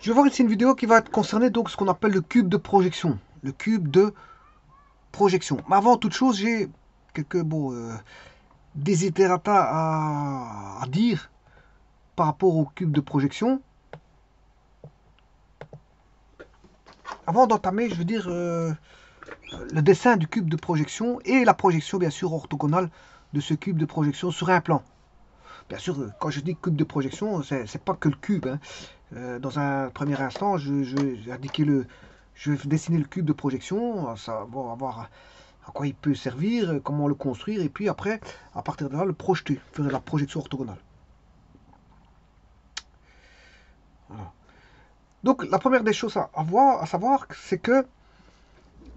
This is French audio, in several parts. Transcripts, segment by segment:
Je vais voir ici une vidéo qui va concerner donc ce qu'on appelle le cube de projection. Le cube de projection. Mais avant toute chose, j'ai quelques desiderata à dire par rapport au cube de projection. Avant d'entamer, je veux dire le dessin du cube de projection et la projection bien sûr orthogonale de ce cube de projection sur un plan. Bien sûr, quand je dis cube de projection, c'est pas que le cube. Hein. Dans un premier instant, je vais dessiner le cube de projection, savoir à quoi il peut servir, comment le construire, et puis après, à partir de là, le projeter, faire de la projection orthogonale. Voilà. Donc, la première des choses à savoir, c'est que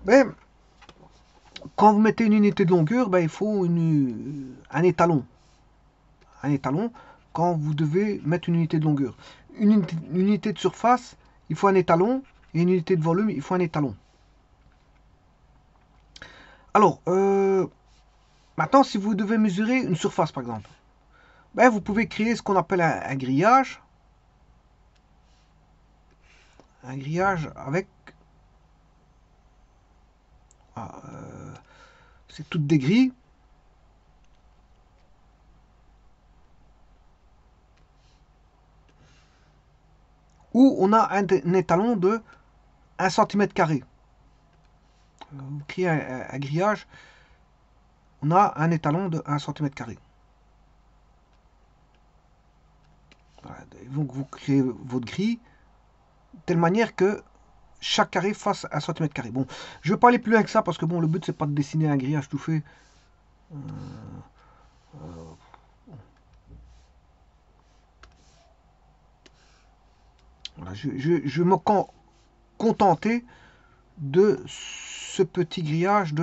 ben, quand vous mettez une unité de longueur, ben, il faut un étalon. Un étalon quand vous devez mettre une unité de longueur. Une unité de surface, il faut un étalon, et une unité de volume, il faut un étalon. Alors, maintenant, si vous devez mesurer une surface, par exemple, ben, vous pouvez créer ce qu'on appelle un grillage. Un grillage avec... c'est toutes des grilles. Où on a un étalon de 1 cm². Vous créez un grillage, on a un étalon de 1 cm². Voilà. Donc vous créez votre grille de telle manière que chaque carré fasse 1 cm². Bon, je ne vais pas aller plus loin que ça parce que bon, le but c'est pas de dessiner un grillage tout fait. Voilà, je me contenter de ce petit grillage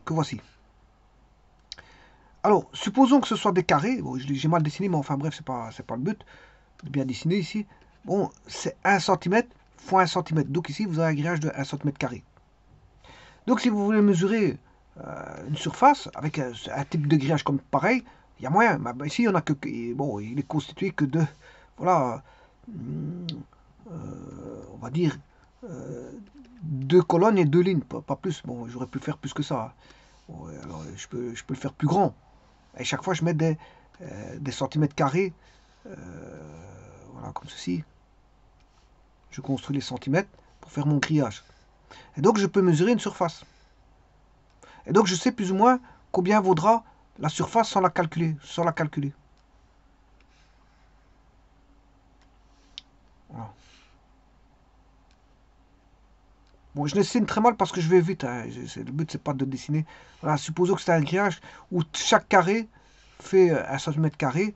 que voici. Alors, supposons que ce soit des carrés. Bon, j'ai mal dessiné, mais enfin bref, c'est pas le but de bien dessiner ici. Bon, c'est 1 cm fois 1 cm. Donc ici, vous avez un grillage de 1 cm². Donc si vous voulez mesurer une surface avec un type de grillage comme pareil, il y a moyen. Mais ici, on a que bon, il est constitué que de voilà, on va dire 2 colonnes et 2 lignes, pas plus. Bon, j'aurais pu faire plus que ça. Bon, alors je peux le faire plus grand. Et chaque fois, je mets des centimètres carrés, voilà, comme ceci. Je construis les centimètres pour faire mon grillage. Et donc, je peux mesurer une surface. Et donc, je sais plus ou moins combien vaudra la surface sans la calculer. Voilà. Bon, je dessine très mal parce que je vais vite. Hein. Le but, c'est pas de dessiner. Voilà, supposons que c'est un grillage où chaque carré fait 1 cm².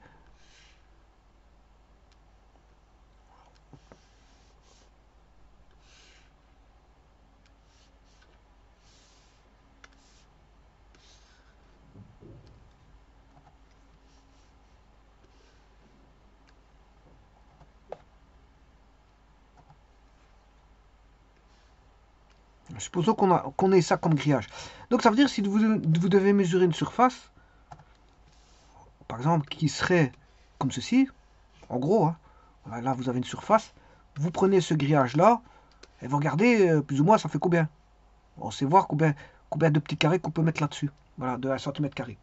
Supposons qu'on ait ça comme grillage. Donc ça veut dire si vous devez mesurer une surface, par exemple, qui serait comme ceci, en gros, hein, là vous avez une surface, vous prenez ce grillage-là, et vous regardez plus ou moins ça fait combien. On sait voir combien de petits carrés qu'on peut mettre là-dessus. Voilà, de 1 cm².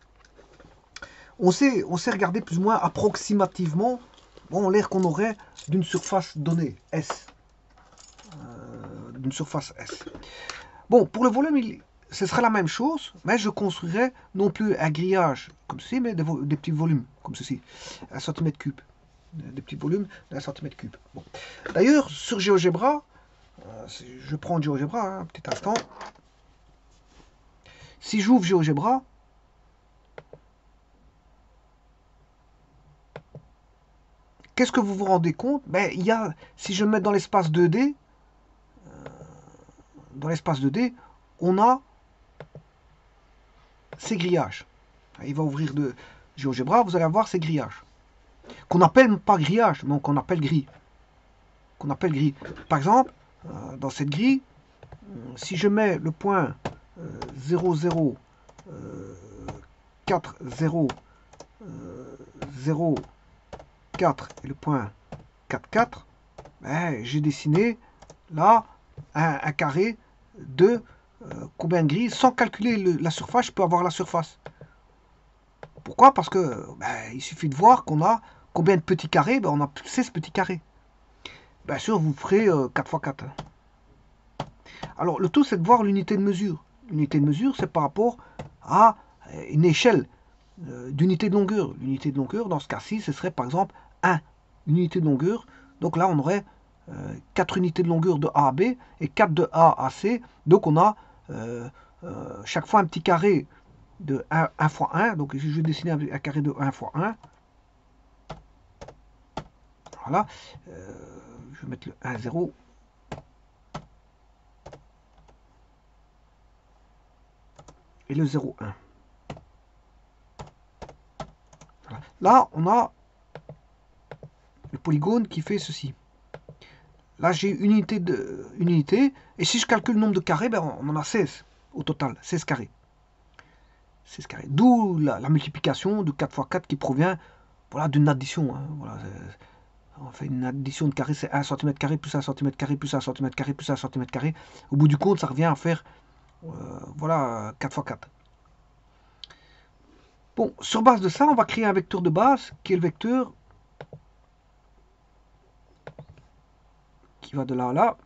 On sait regarder plus ou moins approximativement l'air qu'on aurait d'une surface donnée, S. D'une surface S. Bon, pour le volume, ce serait la même chose, mais je construirais non plus un grillage comme ceci, mais des petits volumes comme ceci, 1 cm3. Des petits volumes d'1 cm3. Bon. D'ailleurs, sur GeoGebra, je prends GeoGebra, hein, un petit instant. Si j'ouvre GeoGebra, qu'est-ce que vous vous rendez compte? Ben, il y a, si je me mets dans l'espace 2D, on a ces grillages. Il va ouvrir de GeoGebra, vous allez avoir ces grillages. Qu'on appelle pas grillage, mais qu'on appelle grille. Par exemple, dans cette grille, si je mets le point 0, 0, 4, 0, 0, 4 et le point 4, 4, ben, j'ai dessiné là un carré de combien de grilles sans calculer la surface. Je peux avoir la surface. Pourquoi? Parce que ben, il suffit de voir qu'on a combien de petits carrés. Ben, on a 16 petits carrés. Bien sûr, vous ferez 4 x 4. Alors, le tout, c'est de voir l'unité de mesure. L'unité de mesure, c'est par rapport à une échelle d'unité de longueur. L'unité de longueur, dans ce cas-ci, ce serait par exemple 1. Une unité de longueur. Donc là, on aurait 4 unités de longueur de A à B et 4 de A à C. Donc on a chaque fois un petit carré de 1 x 1. Donc je vais dessiner un carré de 1 x 1. Voilà. Je vais mettre le 1, 0. Et le 0, 1. Voilà. Là, on a le polygone qui fait ceci. Là, j'ai une unité. Et si je calcule le nombre de carrés, ben, on en a 16 au total. 16 carrés. 16 carrés. D'où la multiplication de 4 x 4 qui provient voilà, d'une addition. Hein. Voilà, on fait une addition de carrés, c'est 1 cm plus 1 cm plus 1 cm plus 1 cm. Au bout du compte, ça revient à faire voilà, 4 x 4. Bon, sur base de ça, on va créer un vecteur de base qui est le vecteur qui va de là à là.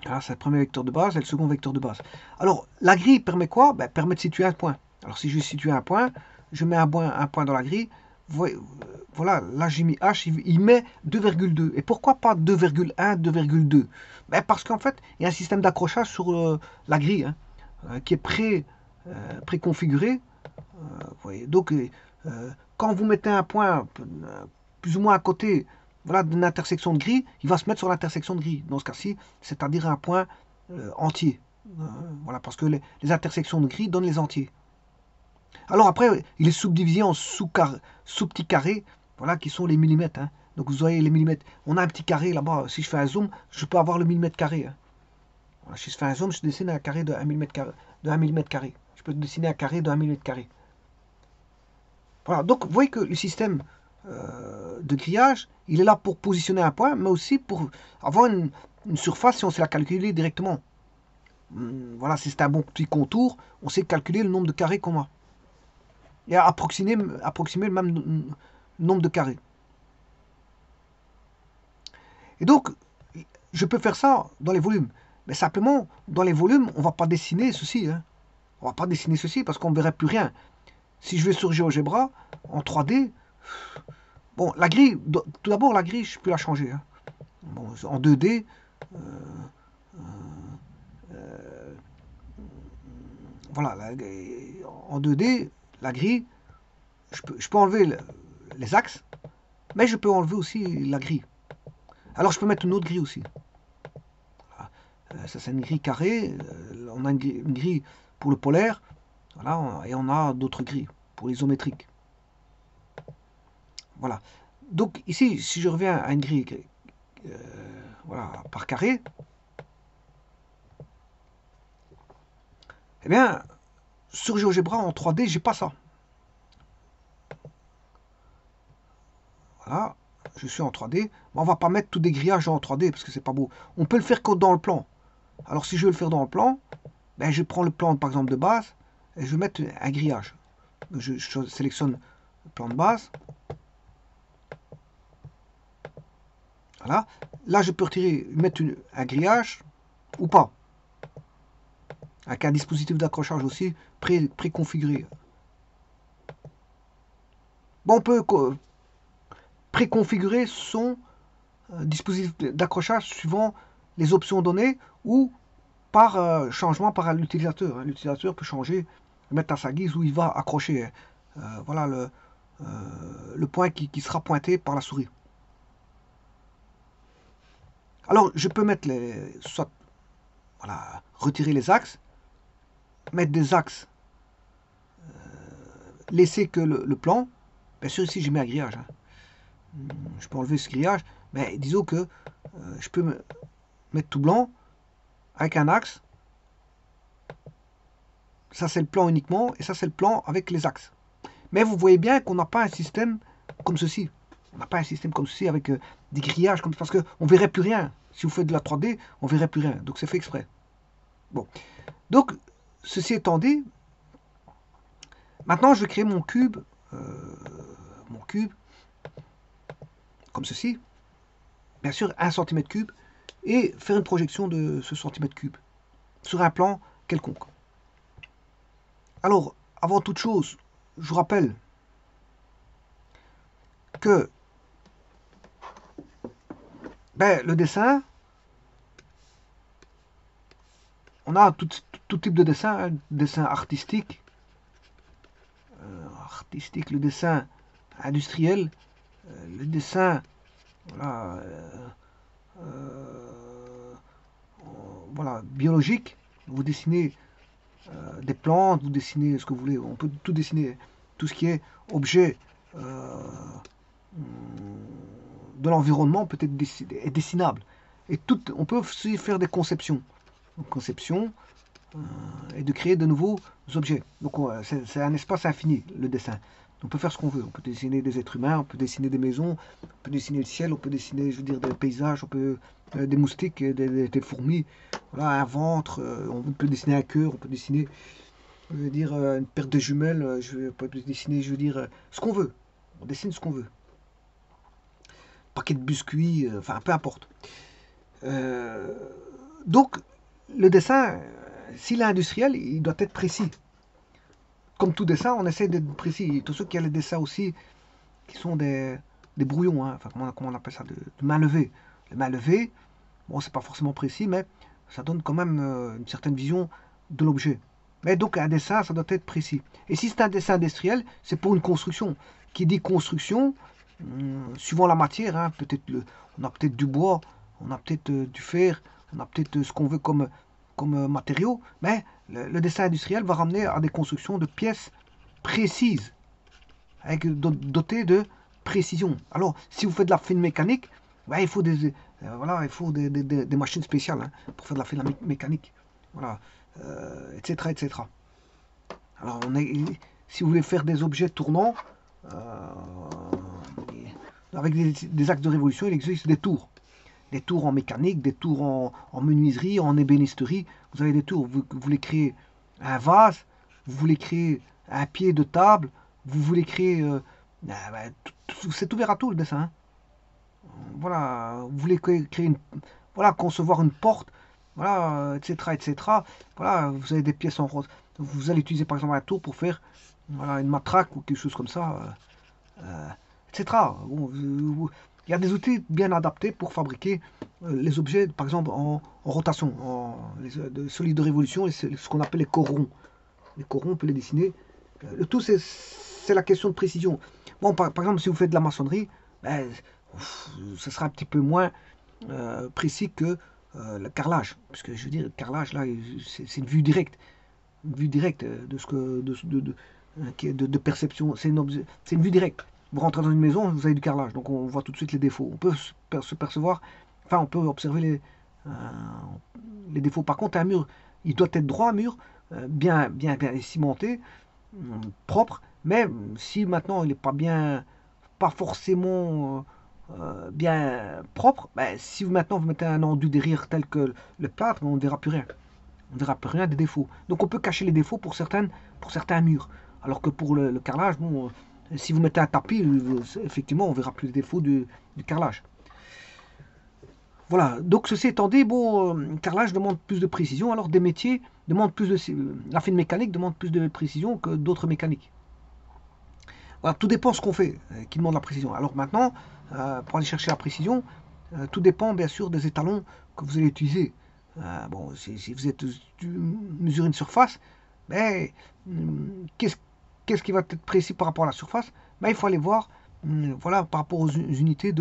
Voilà, c'est le premier vecteur de base et le second vecteur de base. Alors, la grille permet quoi? Ben, permet de situer un point. Alors, si je situe un point, je mets un point dans la grille. Voilà, là j'ai mis H, il met 2,2. Et pourquoi pas 2,1, 2,2? Ben, parce qu'en fait, il y a un système d'accrochage sur la grille hein, qui est préconfiguré. Voyez. Donc, quand vous mettez un point plus ou moins à côté voilà, d'une intersection de grille, il va se mettre sur l'intersection de grille, dans ce cas-ci, c'est-à-dire un point entier. Voilà, parce que les intersections de grille donnent les entiers. Alors après, il est subdivisé en sous-petits carrés, voilà, qui sont les millimètres. Hein. Donc vous voyez les millimètres. On a un petit carré là-bas. Si je fais un zoom, je peux avoir le millimètre carré. Hein. Voilà, si je fais un zoom, je dessine un carré de 1 millimètre carré. Je peux dessiner un carré de 1 millimètre carré. Voilà, donc vous voyez que le système de grillage, il est là pour positionner un point, mais aussi pour avoir une surface si on sait la calculer directement. Voilà, si c'est un bon petit contour, on sait calculer le nombre de carrés qu'on a. Et approximer le même nombre de carrés. Et donc, je peux faire ça dans les volumes. Mais simplement, dans les volumes, on ne va pas dessiner ceci. Hein. On ne va pas dessiner ceci parce qu'on ne verrait plus rien. Si je vais sur GeoGebra, en 3D, bon, la grille, tout d'abord, la grille, je peux la changer. Hein. Bon, en 2D, voilà, en 2D, la grille, je peux enlever les axes, mais je peux enlever aussi la grille. Alors je peux mettre une autre grille aussi. Voilà. Ça c'est une grille carrée, on a une grille pour le polaire, voilà, et on a d'autres grilles pour l'isométrique. Voilà. Donc ici, si je reviens à une grille voilà, par carré, eh bien, sur GeoGebra en 3D, j'ai pas ça. Voilà, je suis en 3D. Mais on va pas mettre tous des grillages en 3D parce que c'est pas beau. On peut le faire que dans le plan. Alors si je veux le faire dans le plan, ben, je prends le plan par exemple de base et je vais mettre un grillage. Je sélectionne le plan de base. Voilà. Là, je peux mettre un grillage ou pas. Avec un dispositif d'accrochage aussi préconfiguré. Bon, on peut préconfigurer son dispositif d'accrochage suivant les options données ou par changement par l'utilisateur. L'utilisateur peut changer, mettre à sa guise où il va accrocher. Voilà le point qui sera pointé par la souris. Alors, je peux mettre soit voilà, retirer les axes, mettre des axes, laisser que le plan. Bien sûr, ici, j'ai mis un grillage. Hein. Je peux enlever ce grillage, mais disons que je peux mettre tout blanc avec un axe. Ça, c'est le plan uniquement, et ça, c'est le plan avec les axes. Mais vous voyez bien qu'on n'a pas un système comme ceci. On n'a pas un système comme ceci avec des grillages, parce qu'on ne verrait plus rien. Si vous faites de la 3D, on ne verrait plus rien. Donc c'est fait exprès. Bon. Donc, ceci étant dit, maintenant je vais créer mon cube, comme ceci. Bien sûr, 1 cm3, et faire une projection de ce centimètre cube sur un plan quelconque. Alors, avant toute chose, je vous rappelle que le dessin, on a tout type de dessin, hein, dessin artistique, le dessin industriel, le dessin voilà, voilà, biologique. Vous dessinez des plantes, vous dessinez ce que vous voulez, on peut tout dessiner, tout ce qui est objet de l'environnement peut être est dessinable. Et tout, on peut aussi faire des conceptions. Donc, conception et de créer de nouveaux objets. Donc c'est un espace infini, le dessin. On peut faire ce qu'on veut. On peut dessiner des êtres humains, on peut dessiner des maisons, on peut dessiner le ciel, on peut dessiner, je veux dire, des paysages, on peut des moustiques, des fourmis, voilà, un ventre, on peut dessiner un cœur, on peut dessiner, je veux dire, une paire de jumelles, on peut dessiner, je veux dire, ce qu'on veut. On dessine ce qu'on veut. Paquet de biscuits, enfin, peu importe. Donc, le dessin, s'il est industriel, il doit être précis. Comme tout dessin, on essaie d'être précis. Tous ceux qui ont les dessins aussi, qui sont des brouillons, hein, enfin, comment on appelle ça, de main levée. Les mains levées, bon, c'est pas forcément précis, mais ça donne quand même une certaine vision de l'objet. Mais donc, un dessin, ça doit être précis. Et si c'est un dessin industriel, c'est pour une construction. Qui dit construction, suivant la matière, hein, on a peut-être du bois, on a peut-être du fer, on a peut-être ce qu'on veut comme matériaux, mais le dessin industriel va ramener à des constructions de pièces précises, dotées de précision. Alors, si vous faites de la fine mécanique, il faut des machines spéciales, hein, pour faire de la fine mécanique, voilà, etc., etc. Alors, si vous voulez faire des objets tournants, avec des axes de révolution, il existe des tours. Des tours en mécanique, des tours en menuiserie, en ébénisterie. Vous avez des tours. Vous voulez créer un vase, vous voulez créer un pied de table, vous voulez créer... c'est ouvert à tout le dessin. Hein. Voilà, vous voulez créer voilà, concevoir une porte, voilà, etc., etc. Voilà, vous avez des pièces en rose. Vous allez utiliser par exemple un tour pour faire voilà, une matraque ou quelque chose comme ça, etc. Bon, il y a des outils bien adaptés pour fabriquer les objets, par exemple en rotation, de solides de révolution, et ce qu'on appelle les corons. Les corons, on peut les dessiner. Le tout, c'est la question de précision. Bon, par exemple, si vous faites de la maçonnerie, ce sera un petit peu moins précis que le carrelage. Parce que je veux dire, le carrelage, là, c'est une vue directe. Une vue directe de ce que de perception. C'est une vue directe. Vous rentrez dans une maison, vous avez du carrelage, donc on voit tout de suite les défauts. On peut se percevoir, enfin on peut observer les défauts. Par contre, un mur, il doit être droit, un mur, bien cimenté, propre, mais si maintenant il n'est pas forcément bien propre, si maintenant vous mettez un enduit derrière tel que le plâtre, on ne verra plus rien. On ne verra plus rien des défauts. Donc on peut cacher les défauts pour certains murs. Alors que pour le carrelage, bon, si vous mettez un tapis, effectivement, on ne verra plus les défauts du carrelage. Voilà, donc ceci étant dit, bon, carrelage demande plus de précision, alors des métiers demandent plus de... La fine mécanique demande plus de précision que d'autres mécaniques. Voilà, tout dépend de ce qu'on fait, qui demande la précision. Alors maintenant, pour aller chercher la précision, tout dépend bien sûr des étalons que vous allez utiliser. Bon, si vous êtes mesurer une surface, qu'est-ce qui va être précis par rapport à la surface? Il faut aller voir voilà, par rapport aux unités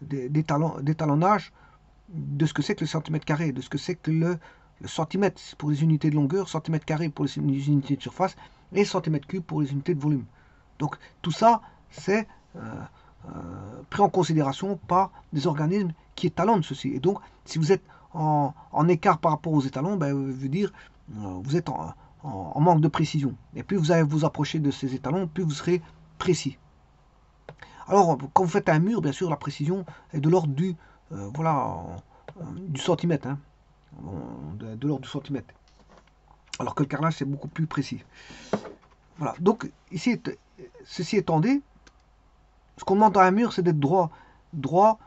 d'étalonnage de ce que c'est que le centimètre carré, de ce que c'est que le centimètre pour les unités de longueur, centimètre carré pour les unités de surface et centimètre cube pour les unités de volume. Donc tout ça, c'est pris en considération par des organismes qui étalonnent ceci. Et donc, si vous êtes en écart par rapport aux étalons, veut dire vous êtes en manque de précision. Et plus vous allez vous approcher de ces étalons, plus vous serez précis. Alors, quand vous faites un mur, bien sûr, la précision est de l'ordre du, voilà, du centimètre, hein, de l'ordre du centimètre. Alors que le carrelage, c'est beaucoup plus précis. Voilà. Donc, ici, ceci étant dit, ce qu'on demande à un mur, c'est d'être droit,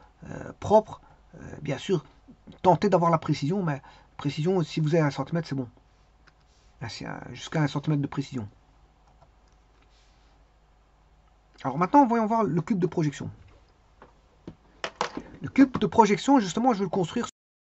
propre. Bien sûr, tenter d'avoir la précision, mais précision, si vous avez 1 centimètre, c'est bon. Jusqu'à 1 centimètre de précision. Alors maintenant, voyons voir le cube de projection. Le cube de projection, justement, je vais le construire